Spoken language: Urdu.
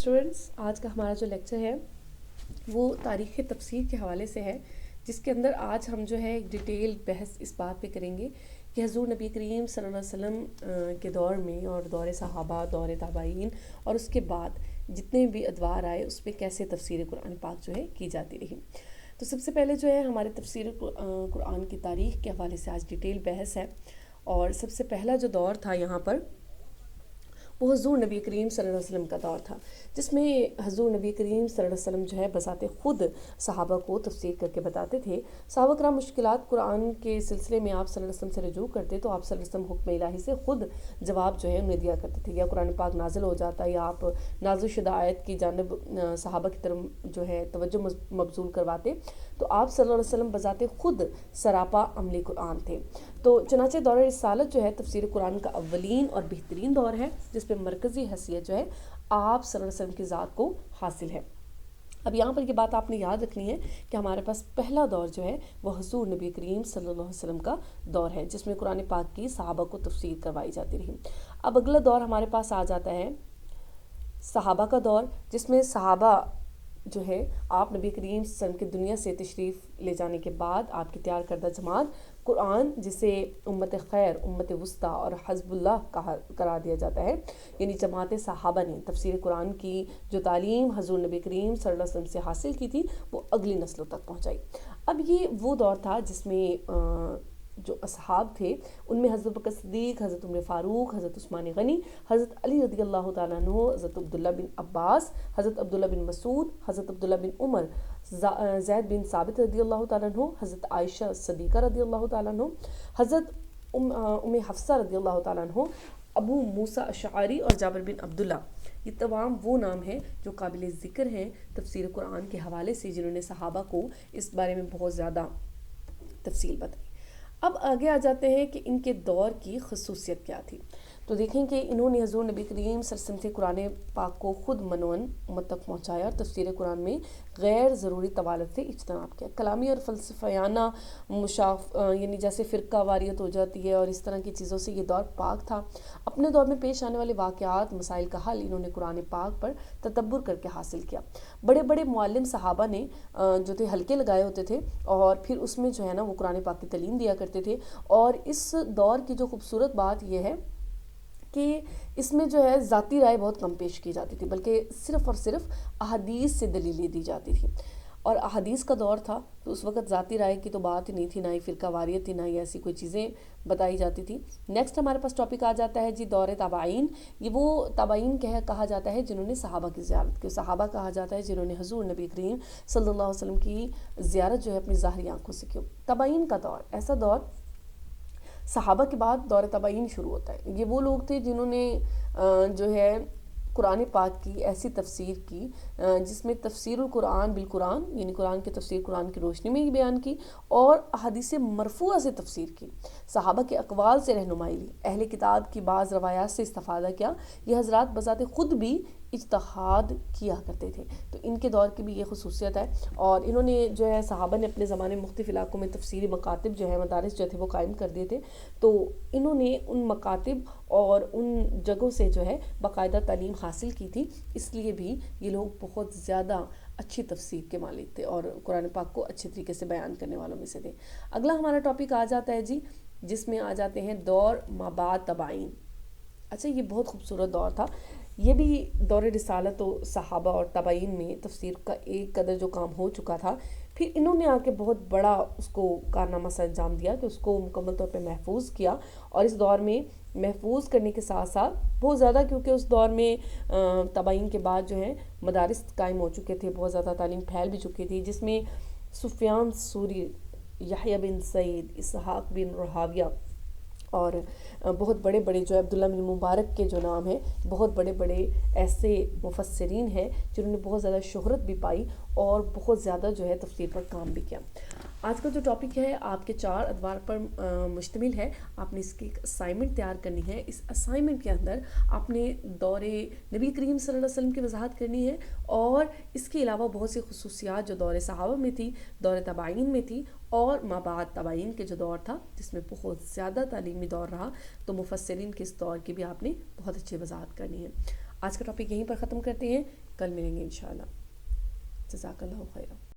اسٹوڈنٹس، آج کا ہمارا جو لیکچر ہے وہ تاریخ تفسیر کے حوالے سے ہے، جس کے اندر آج ہم جو ہے ایک ڈیٹیل بحث اس بات پہ کریں گے کہ حضور نبی کریم صلی اللہ علیہ وسلم کے دور میں اور دور صحابہ، دور تابعین اور اس کے بعد جتنے بھی ادوار آئے اس میں کیسے تفسیر قرآن پاک جو ہے کی جاتی رہی۔ تو سب سے پہلے جو ہے ہمارے تفسیر قرآن کی تاریخ کے حوالے سے آج ڈیٹیل بحث ہے، اور سب سے پہلا جو دور تھا یہاں پر وہ حضور نبی کریم صلی اللہ علیہ وسلم کا دور تھا، جس میں حضور نبی کریم صلی اللہ علیہ وسلم جو ہے بذات خود صحابہ کو تفسیر کر کے بتاتے تھے۔ صحابہ کرام مشکلات قرآن کے سلسلے میں آپ صلی اللہ علیہ وسلم سے رجوع کرتے تو آپ صلی اللہ علیہ وسلم حکم الہی سے خود جواب جو ہے انہیں دیا کرتے تھے، یا قرآن پاک نازل ہو جاتا یا آپ نازل شدہ آیت کی جانب صحابہ کی طرف جو ہے توجہ مبذول کرواتے تو آپ صلی اللہ علیہ وسلم بذات خود سراپا عملی قرآن تھے۔ تو چنانچہ دور رسالت جو ہے تفسیر قرآن کا اولین اور بہترین دور ہے، جس پہ مرکزی حیثیت جو ہے آپ صلی اللہ علیہ وسلم کی ذات کو حاصل ہے۔ اب یہاں پر یہ بات آپ نے یاد رکھنی ہے کہ ہمارے پاس پہلا دور جو ہے وہ حضور نبی کریم صلی اللہ علیہ وسلم کا دور ہے، جس میں قرآن پاک کی صحابہ کو تفسیر کروائی جاتی رہی۔ اب اگلا دور ہمارے پاس آ جاتا ہے صحابہ کا دور، جس میں صحابہ جو ہے آپ نبی کریم صلی اللہ علیہ وسلم کی دنیا سے تشریف لے جانے کے بعد آپ کی تیار کردہ جماعت قرآن، جسے امت خیر، امت وسطیٰ اور حزب اللہ قرار دیا جاتا ہے، یعنی جماعت صحابہ نے تفسیر قرآن کی جو تعلیم حضور نبی کریم صلی اللہ علیہ وسلم سے حاصل کی تھی وہ اگلی نسلوں تک پہنچائی۔ اب یہ وہ دور تھا جس میں جو اصحاب تھے ان میں حضرت بکر صدیق، حضرت عمر فاروق، حضرت عثمان غنی، حضرت علی رضی اللہ تعالیٰ عنہ، حضرت عبداللہ بن عباس، حضرت عبداللہ بن مسعود، حضرت عبداللہ بن عمر، زید بن ثابت رضی اللہ تعالیٰ عنہ، حضرت عائشہ صدیقہ رضی اللہ تعالیٰ عنہ، حضرت ام حفصہ رضی اللہ تعالیٰ عنہ، ابو موسیٰ اشعری اور جابر بن عبداللہ، یہ تمام وہ نام ہیں جو قابل ذکر ہیں تفسیر قرآن کے حوالے سے، جنہوں نے صحابہ کو اس بارے میں بہت زیادہ تفصیل بتائی۔ اب آگے آ جاتے ہیں کہ ان کے دور کی خصوصیت کیا تھی۔ تو دیکھیں کہ انہوں نے حضور نبی کریم صلی اللہ علیہ وسلم سے قرآن پاک کو خود منون امت تک پہنچایا اور تفسیر قرآن میں غیر ضروری طوالت سے اجتناب کیا۔ کلامی اور فلسفیانہ یعنی جیسے فرقہ واریت ہو جاتی ہے اور اس طرح کی چیزوں سے یہ دور پاک تھا۔ اپنے دور میں پیش آنے والے واقعات، مسائل کا حل انہوں نے قرآن پاک پر تدبر کر کے حاصل کیا۔ بڑے بڑے معلم صحابہ نے جو تھے حلقے لگائے ہوتے تھے اور پھر اس میں جو ہے نا وہ قرآن پاک کی تعلیم دیا کرتے تھے، اور اس دور کی جو خوبصورت بات یہ ہے کہ اس میں جو ہے ذاتی رائے بہت کم پیش کی جاتی تھی، بلکہ صرف اور صرف احادیث سے دلیلیں دی جاتی تھی، اور احادیث کا دور تھا تو اس وقت ذاتی رائے کی تو بات ہی نہیں تھی، نہ ہی فرقہ واریت تھی، نہ ہی ایسی کوئی چیزیں بتائی جاتی تھی۔ نیکسٹ ہمارے پاس ٹاپک آ جاتا ہے جی دور تابعین۔ یہ وہ تابعین کہا جاتا ہے جنہوں نے صحابہ کی زیارت کی، صحابہ کہا جاتا ہے جنہوں نے حضور نبی کریم صلی اللہ علیہ وسلم کی زیارت جو ہے اپنی ظاہری آنکھوں سے کی۔ تابعین کا دور ایسا دور، صحابہ کے بعد دور تابعین شروع ہوتا ہے۔ یہ وہ لوگ تھے جنہوں نے جو ہے قرآن پاک کی ایسی تفسیر کی جس میں تفسیر القرآن بالقرآن، یعنی قرآن کی تفسیر قرآن کی روشنی میں ہی بیان کی، اور احادیث مرفوعہ سے تفسیر کی، صحابہ کے اقوال سے رہنمائی لی، اہل کتاب کی بعض روایات سے استفادہ کیا۔ یہ حضرات بذات خود بھی اجتہاد کیا کرتے تھے، تو ان کے دور کی بھی یہ خصوصیت ہے، اور انہوں نے جو ہے صحابہ نے اپنے زمانے میں مختلف علاقوں میں تفسیری مکاتب جو ہے مدارس جو تھے وہ قائم کر دیے تھے، تو انہوں نے ان مکاتب اور ان جگہوں سے جو ہے باقاعدہ تعلیم حاصل کی تھی، اس لیے بھی یہ لوگ بہت زیادہ اچھی تفسیر کے مالک تھے اور قرآن پاک کو اچھے طریقے سے بیان کرنے والوں میں سے تھے۔ اگلا ہمارا ٹاپک آ جاتا ہے جی، جس میں آ جاتے ہیں دور مابعد تابعین۔ اچھا، یہ بہت خوبصورت دور تھا، یہ بھی دور رسالت و صحابہ اور تابعین میں تفسیر کا ایک قدر جو کام ہو چکا تھا، پھر انہوں نے آ کے بہت بڑا اس کو کارنامہ سر انجام دیا کہ اس کو مکمل طور پہ محفوظ کیا، اور اس دور میں محفوظ کرنے کے ساتھ ساتھ بہت زیادہ، کیونکہ اس دور میں تابعین کے بعد جو ہے مدارس قائم ہو چکے تھے، بہت زیادہ تعلیم پھیل بھی چکی تھی، جس میں سفیان ثوری، یحییٰ بن سعید، اسحاق بن راہویہ اور بہت بڑے بڑے جو عبداللہ بن مبارک کے جو نام ہیں، بہت بڑے بڑے ایسے مفسرین ہیں جنہوں نے بہت زیادہ شہرت بھی پائی اور بہت زیادہ جو ہے تفسیر پر کام بھی کیا۔ آج کا جو ٹاپک ہے آپ کے 4 ادوار پر مشتمل ہے، آپ نے اس کی ایک اسائنمنٹ تیار کرنی ہے۔ اس اسائنمنٹ کے اندر آپ نے دور نبی کریم صلی اللہ علیہ وسلم کی وضاحت کرنی ہے، اور اس کے علاوہ بہت سی خصوصیات جو دور صحابہ میں تھی، دور تابعین میں تھی، اور مابعد تابعین کے جو دور تھا جس میں بہت زیادہ تعلیمی دور رہا، تو مفسرین کے اس دور کی بھی آپ نے بہت اچھی وضاحت کرنی ہے۔ آج کا ٹاپک یہیں پر ختم کرتے ہیں، کل ملیں گے انشاءاللہ۔ جزاک اللہ خیرہ۔